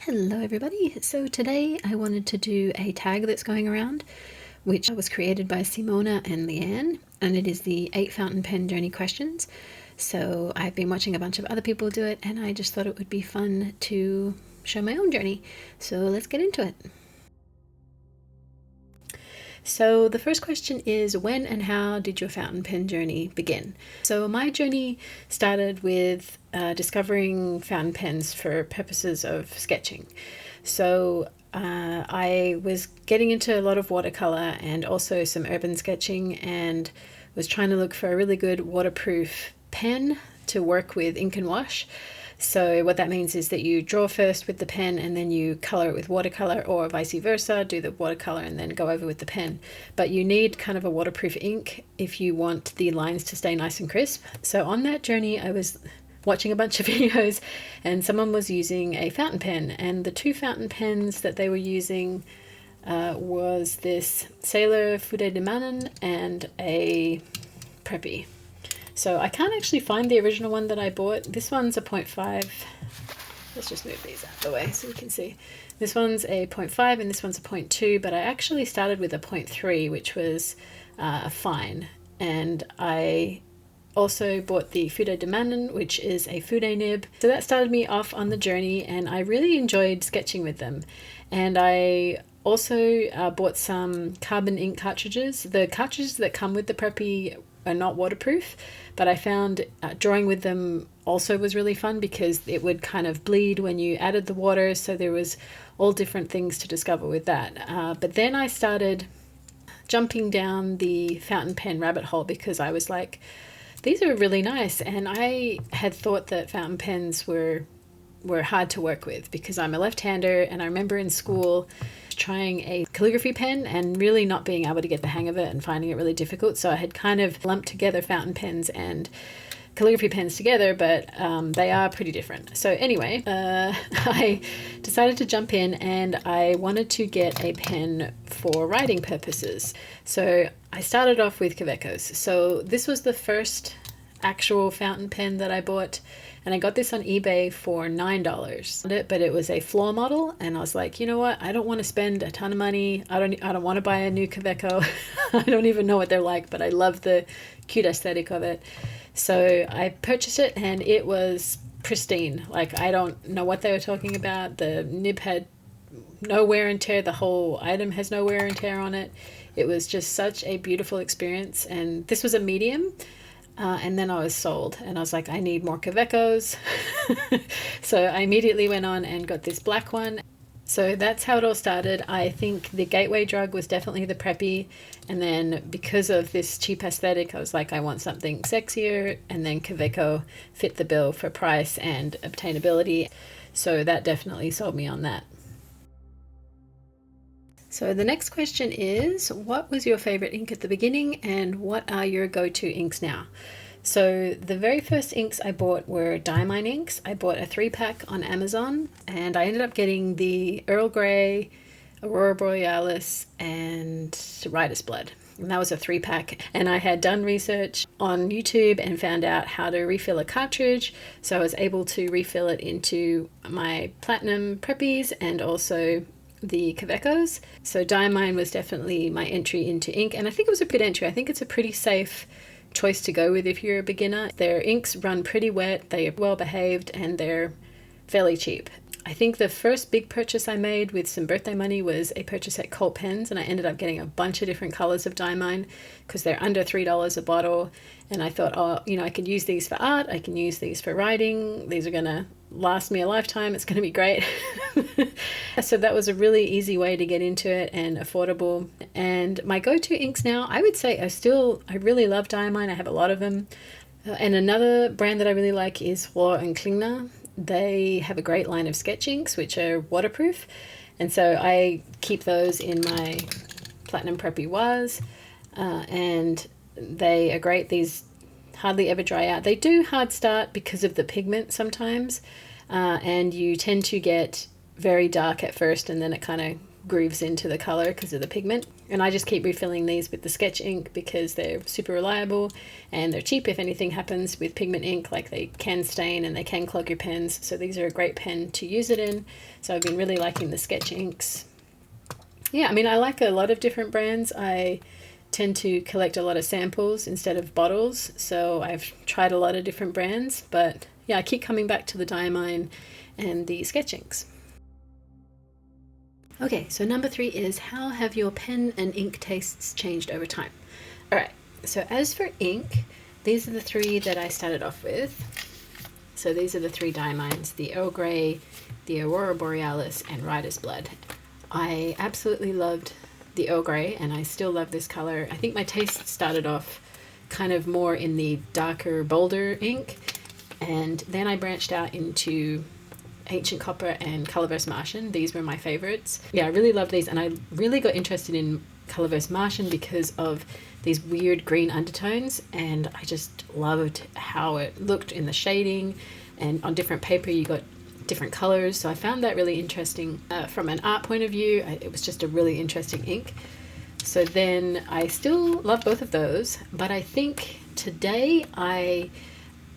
Hello everybody. So today I wanted to do a tag that's going around, which was created by Simona and Leanne, and it is the 8 fountain pen journey questions. So I've been watching a bunch of other people do it, and I just thought it would be fun to show my own journey. So let's get into it. So the first question is, when and how did your fountain pen journey begin? So my journey started with discovering fountain pens for purposes of sketching. So I was getting into a lot of watercolor and also some urban sketching, and was trying to look for a really good waterproof pen to work with ink and wash. So what that means is that you draw first with the pen and then you color it with watercolor, or vice versa, do the watercolor and then go over with the pen. But you need kind of a waterproof ink if you want the lines to stay nice and crisp. So on that journey, I was watching a bunch of videos and someone was using a fountain pen, and the 2 fountain pens that they were using was this Sailor Fude de Manon and a Preppy. So I can't actually find the original one that I bought. This one's a 0.5. Let's just move these out of the way so you can see. This one's a 0.5 and this one's a 0.2, but I actually started with a 0.3, which was fine. And I also bought the Fude de Manon, which is a Fude nib. So that started me off on the journey, and I really enjoyed sketching with them. And I also bought some carbon ink cartridges. The cartridges that come with the Preppy are not waterproof, but I found drawing with them also was really fun because it would kind of bleed when you added the water, so there was all different things to discover with that. But then I started jumping down the fountain pen rabbit hole because I was like, these are really nice, and I had thought that fountain pens were hard to work with because I'm a left-hander, and I remember in school trying a calligraphy pen and really not being able to get the hang of it and finding it really difficult. So I had kind of lumped together fountain pens and calligraphy pens together, but they are pretty different. So anyway, I decided to jump in, and I wanted to get a pen for writing purposes. So I started off with Kavekos. So this was the first actual fountain pen that I bought, and I got this on eBay for $9. But it was a floor model, and I was like, you know what? I don't want to spend a ton of money. I don't want to buy a new Kaweco. I don't even know what they're like, but I love the cute aesthetic of it. So I purchased it, and it was pristine. Like, I don't know what they were talking about. The nib had no wear and tear. The whole item has no wear and tear on it. It was just such a beautiful experience, and this was a medium. And then I was sold, and I was like, I need more Kavecos. So I immediately went on and got this black one. So that's how it all started. I think the gateway drug was definitely the Preppy, and then because of this cheap aesthetic, I was like, I want something sexier, and then Kaweco fit the bill for price and obtainability. So that definitely sold me on that. So the next question is, what was your favorite ink at the beginning, and what are your go-to inks now? So the very first inks I bought were diamine inks. I bought a 3-pack on Amazon, and I ended up getting the Earl Grey, Aurora Borealis, and Writer's Blood. And that was a 3-pack. And I had done research on YouTube and found out how to refill a cartridge. So I was able to refill it into my Platinum Preppies and also the Kavecos. So diamine was definitely my entry into ink, and I think it was a good entry. I think it's a pretty safe choice to go with if you're a beginner. Their inks run pretty wet, they are well behaved, and they're fairly cheap. I think the first big purchase I made with some birthday money was a purchase at Colt Pens, and I ended up getting a bunch of different colors of diamine because they're under $3 a bottle. And I thought, oh, you know, I could use these for art, I can use these for writing, these are gonna last me a lifetime, it's gonna be great. So that was a really easy way to get into it and affordable. And my go-to inks now, I would say I really love diamine. I have a lot of them. And another brand that I really like is Floor and Klingner. They have a great line of sketch inks which are waterproof, and so I keep those in my Platinum Preppy and they are great. These hardly ever dry out. They do hard start because of the pigment sometimes, and you tend to get very dark at first, and then it kind of grooves into the color because of the pigment. And I just keep refilling these with the sketch ink because they're super reliable and they're cheap if anything happens with pigment ink, like they can stain and they can clog your pens. So these are a great pen to use it in. So I've been really liking the sketch inks. Yeah, I mean, I like a lot of different brands. I tend to collect a lot of samples instead of bottles. So I've tried a lot of different brands, but yeah, I keep coming back to the Diamine and the sketch inks. Okay, so number 3 is, how have your pen and ink tastes changed over time? All right, so as for ink, these are the 3 that I started off with. So these are the 3 Diamines, the Earl Grey, the Aurora Borealis, and Rider's Blood. I absolutely loved the Earl Grey, and I still love this color. I think my taste started off kind of more in the darker, bolder ink, and then I branched out into Ancient Copper and Colorverse Martian. These were my favorites. Yeah, I really love these, and I really got interested in Colorverse Martian because of these weird green undertones, and I just loved how it looked in the shading, and on different paper you got different colors. So I found that really interesting. From an art point of view, it was just a really interesting ink. So then I still love both of those, but I think today I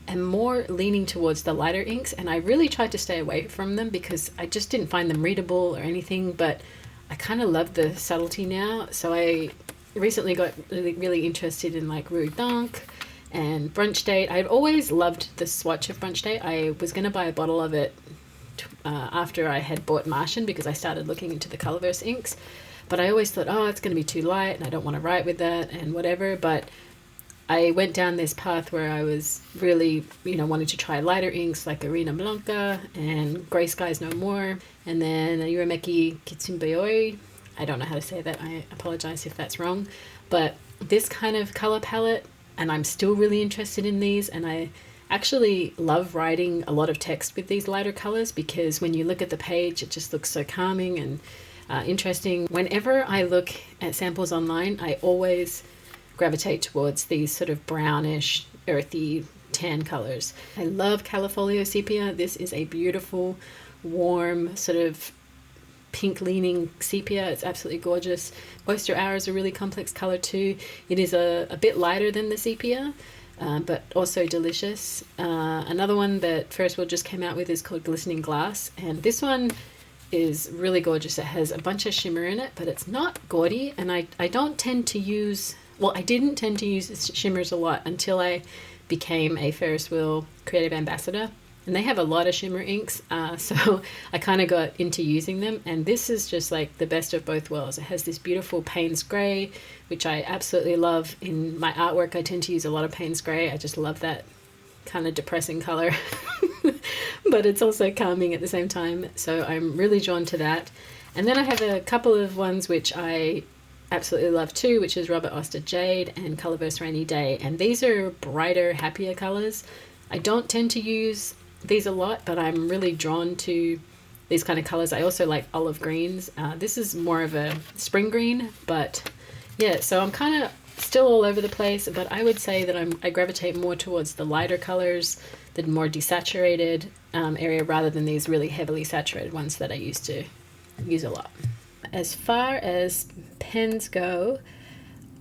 am more leaning towards the lighter inks, and I really tried to stay away from them because I just didn't find them readable or anything, but I kind of love the subtlety now. So I recently got really interested in like Rue Dunk and Brunch Date. I'd always loved the swatch of Brunch Date. I was going to buy a bottle of it after I had bought Martian because I started looking into the Colorverse inks, but I always thought, oh, it's going to be too light and I don't want to write with that and whatever. But I went down this path where I was really, wanting to try lighter inks like Arena Blanca and Grey Skies No More, and then Urameki Kitsumbeoi. I don't know how to say that. I apologize if that's wrong. But this kind of color palette, and I'm still really interested in these, and I actually love writing a lot of text with these lighter colors because when you look at the page, it just looks so calming and interesting. Whenever I look at samples online, I always gravitate towards these sort of brownish, earthy tan colors. I love Califolio Sepia. This is a beautiful, warm, sort of pink-leaning sepia. It's absolutely gorgeous. Oyster Hour is a really complex color too. It is a bit lighter than the sepia, but also delicious. Another one that Ferris Wheel just came out with is called Glistening Glass, and this one is really gorgeous. It has a bunch of shimmer in it, but it's not gaudy, and I don't tend to use... Well, I didn't tend to use shimmers a lot until I became a Ferris Wheel creative ambassador. And they have a lot of shimmer inks, so I kind of got into using them. And this is just like the best of both worlds. It has this beautiful Payne's Grey, which I absolutely love. In my artwork, I tend to use a lot of Payne's Grey. I just love that kind of depressing color. But it's also calming at the same time. So I'm really drawn to that. And then I have a couple of ones which I absolutely love too, which is Robert Oster Jade and Colorverse Rainy Day, and these are brighter, happier colors. I don't tend to use these a lot, but I'm really drawn to these kind of colors. I also like olive greens. This is more of a spring green, but yeah, so I'm kind of still all over the place, but I would say that I gravitate more towards the lighter colors, the more desaturated area, rather than these really heavily saturated ones that I used to use a lot. As far as pens go,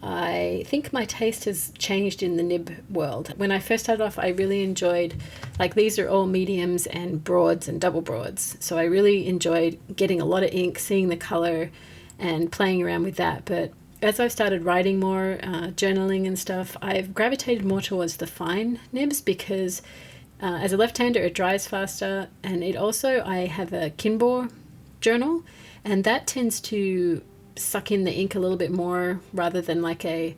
I think my taste has changed in the nib world. When I first started off, I really enjoyed, like these are all mediums and broads and double broads. So I really enjoyed getting a lot of ink, seeing the color and playing around with that. But as I've started writing more, journaling and stuff, I've gravitated more towards the fine nibs because as a left-hander, it dries faster. And it also, I have a Kinbor journal, and that tends to suck in the ink a little bit more rather than like a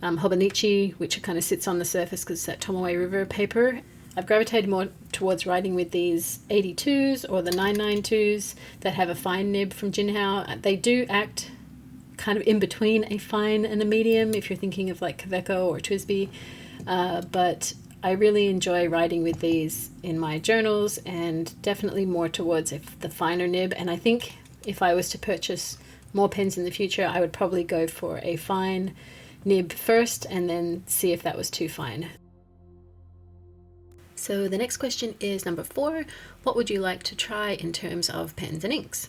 Hobonichi, which kind of sits on the surface because it's that Tomoe River paper. I've gravitated more towards writing with these 82s or the 992s that have a fine nib from Jinhao. They do act kind of in between a fine and a medium if you're thinking of like Kaweco or Twisby, but I really enjoy writing with these in my journals, and definitely more towards the finer nib. And I think if I was to purchase more pens in the future, I would probably go for a fine nib first and then see if that was too fine. So the next question is number 4. What would you like to try in terms of pens and inks?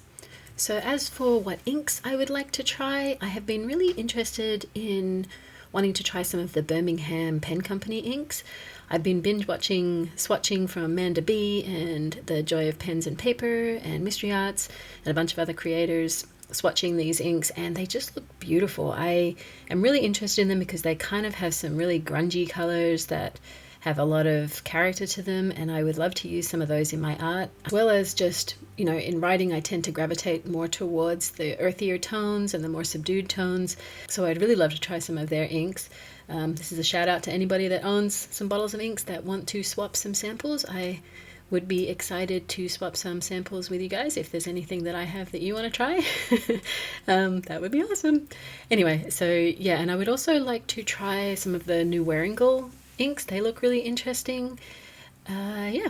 So as for what inks I would like to try, I have been really interested in wanting to try some of the Birmingham Pen Company inks. I've been binge watching swatching from Manda B and The Joy of Pens and Paper and Mystery Arts and a bunch of other creators swatching these inks, and they just look beautiful. I am really interested in them because they kind of have some really grungy colors that have a lot of character to them, and I would love to use some of those in my art, as well as just, you know, in writing I tend to gravitate more towards the earthier tones and the more subdued tones, so I'd really love to try some of their inks. This is a shout out to anybody that owns some bottles of inks that want to swap some samples. I would be excited to swap some samples with you guys if there's anything that I have that you want to try. That would be awesome. Anyway, so yeah, and I would also like to try some of the new Waringal inks. They look really interesting. Yeah.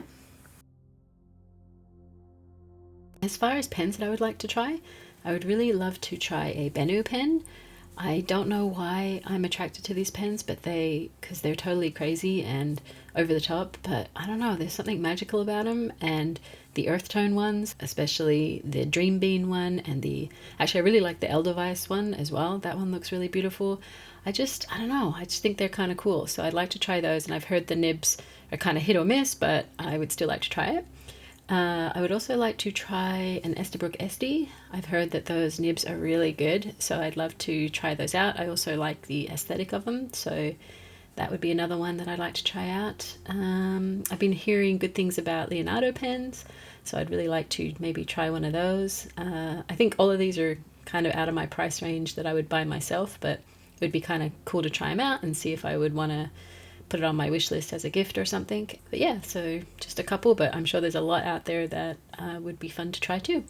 As far as pens that I would like to try, I would really love to try a Bennu pen. I don't know why I'm attracted to these pens, but because they're totally crazy and over the top, but I don't know, there's something magical about them. And the earth tone ones, especially the Dream Bean one, and actually I really like the Edelweiss one as well. That one looks really beautiful. I don't know, I just think they're kind of cool. So I'd like to try those, and I've heard the nibs are kind of hit or miss, but I would still like to try it. I would also like to try an Estabrook SD. I've heard that those nibs are really good, so I'd love to try those out. I also like the aesthetic of them, so that would be another one that I'd like to try out. I've been hearing good things about Leonardo pens, so I'd really like to maybe try one of those. I think all of these are kind of out of my price range that I would buy myself, but it would be kind of cool to try them out and see if I would want to put it on my wish list as a gift or something. But yeah, so just a couple, but I'm sure there's a lot out there that would be fun to try too.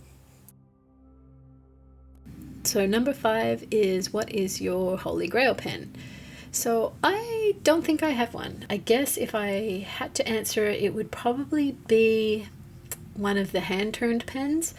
So number 5 is, what is your Holy Grail pen? So I don't think I have one. I guess if I had to answer it, it would probably be one of the hand-turned pens.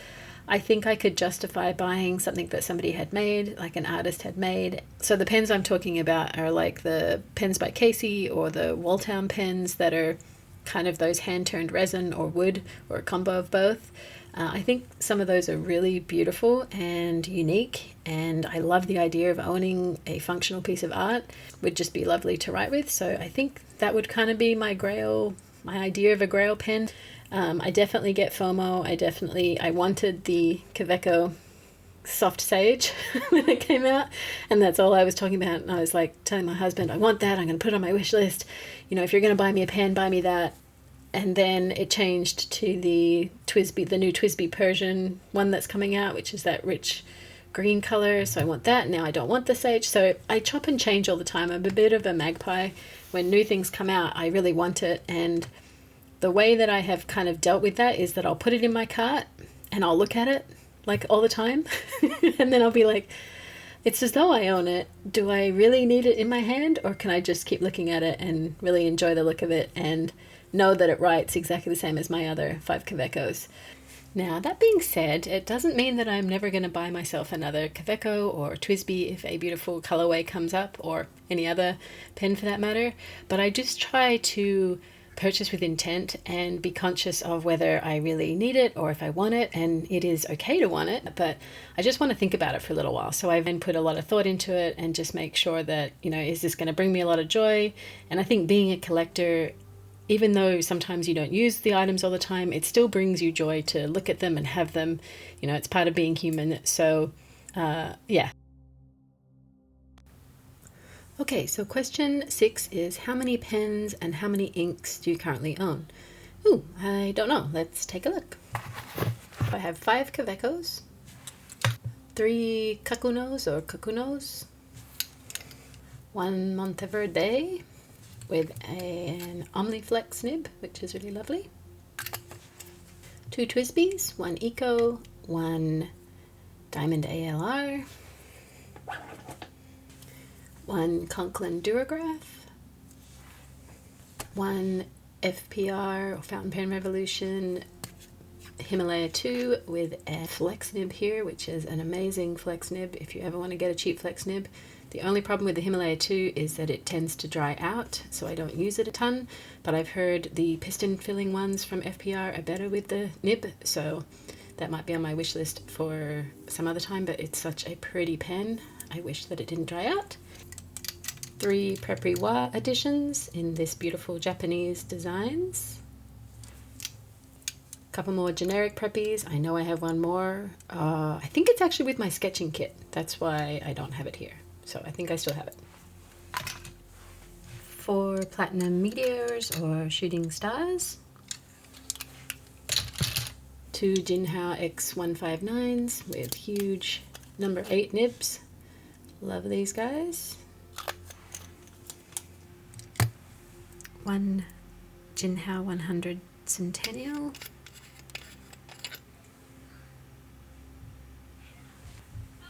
I think I could justify buying something that somebody had made, like an artist had made. So the pens I'm talking about are like the pens by Casey or the Walltown pens that are kind of those hand-turned resin or wood or a combo of both. I think some of those are really beautiful and unique, and I love the idea of owning a functional piece of art. It would just be lovely to write with, so I think that would kind of be my idea of a Grail pen. I definitely get FOMO. I wanted the Kaweco Soft Sage when it came out, and that's all I was talking about. And I was like telling my husband, I want that, I'm going to put it on my wish list. You know, if you're going to buy me a pen, buy me that. And then it changed to the new TWSBI Persian one that's coming out, which is that rich green color. So I want that. Now I don't want the sage. So I chop and change all the time. I'm a bit of a magpie. When new things come out, I really want it. And the way that I have kind of dealt with that is that I'll put it in my cart and I'll look at it like all the time. And then I'll be like, it's as though I own it. Do I really need it in my hand, or can I just keep looking at it and really enjoy the look of it and know that it writes exactly the same as my other 5 Kawecos? Now, that being said, it doesn't mean that I'm never going to buy myself another Kaweco or TWSBI if a beautiful colorway comes up, or any other pen for that matter. But I just try to purchase with intent and be conscious of whether I really need it or if I want it, and it is okay to want it, but I just want to think about it for a little while. So I've then put a lot of thought into it and just make sure that, you know, is this going to bring me a lot of joy? And I think being a collector, even though sometimes you don't use the items all the time, it still brings you joy to look at them and have them. You know, it's part of being human. So yeah. Okay, so question 6 is, how many pens and how many inks do you currently own? Ooh, I don't know. Let's take a look. I have 5 Kawecos, 3 Kakunos or Kakunos, 1 Monteverde with an Omniflex nib, which is really lovely, 2 TWSBIs, 1 Eco, 1 Diamond ALR, 1 Conklin Durograph, 1 FPR or Fountain Pen Revolution Himalaya 2 with a flex nib here, which is an amazing flex nib if you ever want to get a cheap flex nib. The only problem with the Himalaya 2 is that it tends to dry out, so I don't use it a ton, but I've heard the piston filling ones from FPR are better with the nib, so That might be on my wish list for some other time, but it's such a pretty pen. I wish that it didn't dry out. 3 Prepri-wa editions in this beautiful Japanese designs. Couple more generic preppies. I know I have one more. I think it's actually with my sketching kit. That's why I don't have it here. So I think I still have it. 4 platinum meteors or shooting stars. 2 Jinhao X159s with huge number 8 nibs. Love these guys. 1 Jinhao 100 Centennial.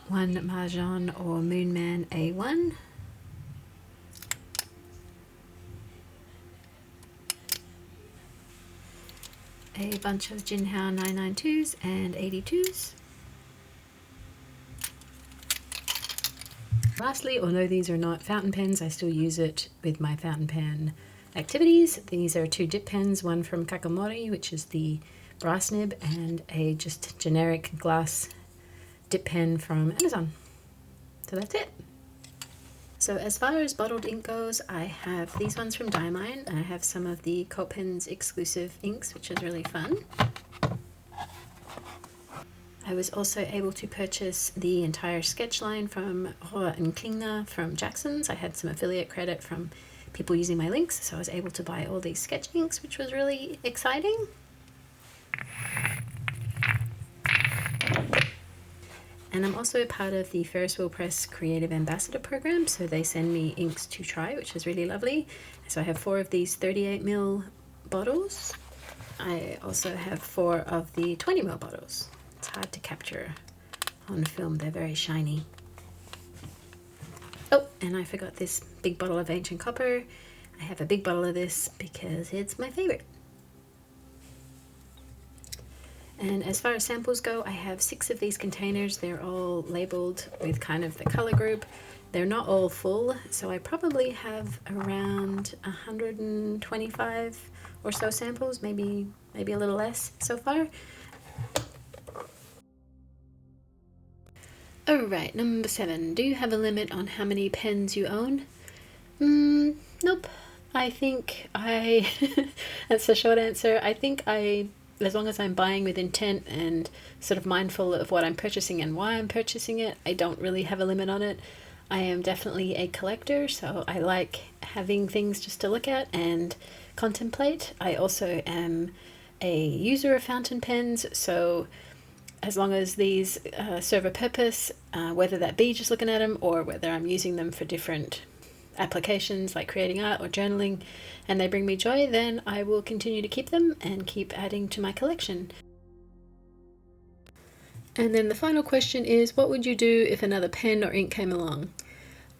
1 Mahjong or Moonman A1. A bunch of Jinhao 992s and 82s. Lastly, although these are not fountain pens, I still use it with my fountain pen activities. These are 2 dip pens, one from Kakamori, which is the brass nib, and a just generic glass dip pen from Amazon. So that's it. So as far as bottled ink goes, I have these ones from Diamine, and I have some of the Copen's exclusive inks, which is really fun. I was also able to purchase the entire sketch line from Hoa and Klingner from Jackson's. I had some affiliate credit from people using my links, so I was able to buy all these sketch inks, which was really exciting. And I'm also a part of the Ferris Wheel Press Creative Ambassador Program, so they send me inks to try, which is really lovely. So I have 4 of these 38ml bottles. I also have 4 of the 20ml bottles. It's hard to capture on film, they're very shiny. Oh, and I forgot this big bottle of Ancient Copper. I have a big bottle of this because it's my favorite. And as far as samples go, I have 6 of these containers. They're all labeled with kind of the color group. They're not all full, so I probably have around 125 or so samples, maybe a little less so far. Alright, number 7. Do you have a limit on how many pens you own? Nope. I think that's the short answer. I think as long as I'm buying with intent and sort of mindful of what I'm purchasing and why I'm purchasing it, I don't really have a limit on it. I am definitely a collector, so I like having things just to look at and contemplate. I also am a user of fountain pens, so as long as these serve a purpose, whether that be just looking at them or whether I'm using them for different applications like creating art or journaling, and they bring me joy, then I will continue to keep them and keep adding to my collection. And then the final question is, what would you do if another pen or ink came along?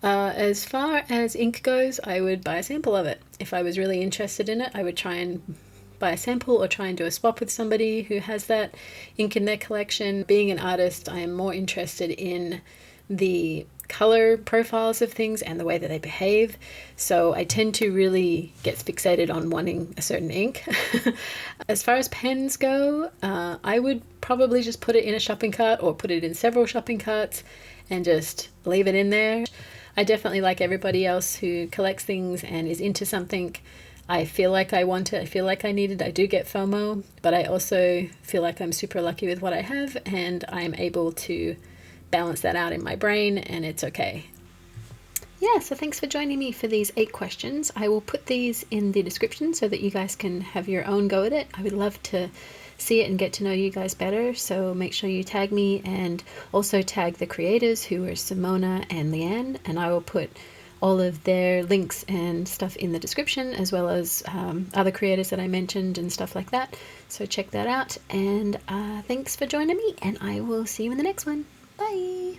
As far as ink goes, I would buy a sample of it. If I was really interested in it, I would try and buy a sample or try and do a swap with somebody who has that ink in their collection. Being an artist, I am more interested in the color profiles of things and the way that they behave, so I tend to really get fixated on wanting a certain ink. As far as pens go, I would probably just put it in a shopping cart or put it in several shopping carts and just leave it in there. I definitely, like everybody else who collects things and is into something, I feel like I want it, I feel like I need it, I do get FOMO, but I also feel like I'm super lucky with what I have and I'm able to balance that out in my brain, and it's okay. Yeah, so thanks for joining me for these 8 questions. I will put these in the description so that you guys can have your own go at it. I would love to see it and get to know you guys better, so make sure you tag me and also tag the creators, who are Simona and Leanne, and I will put all of their links and stuff in the description, as well as other creators that I mentioned and stuff like that. So check that out, and thanks for joining me, and I will see you in the next one. Bye!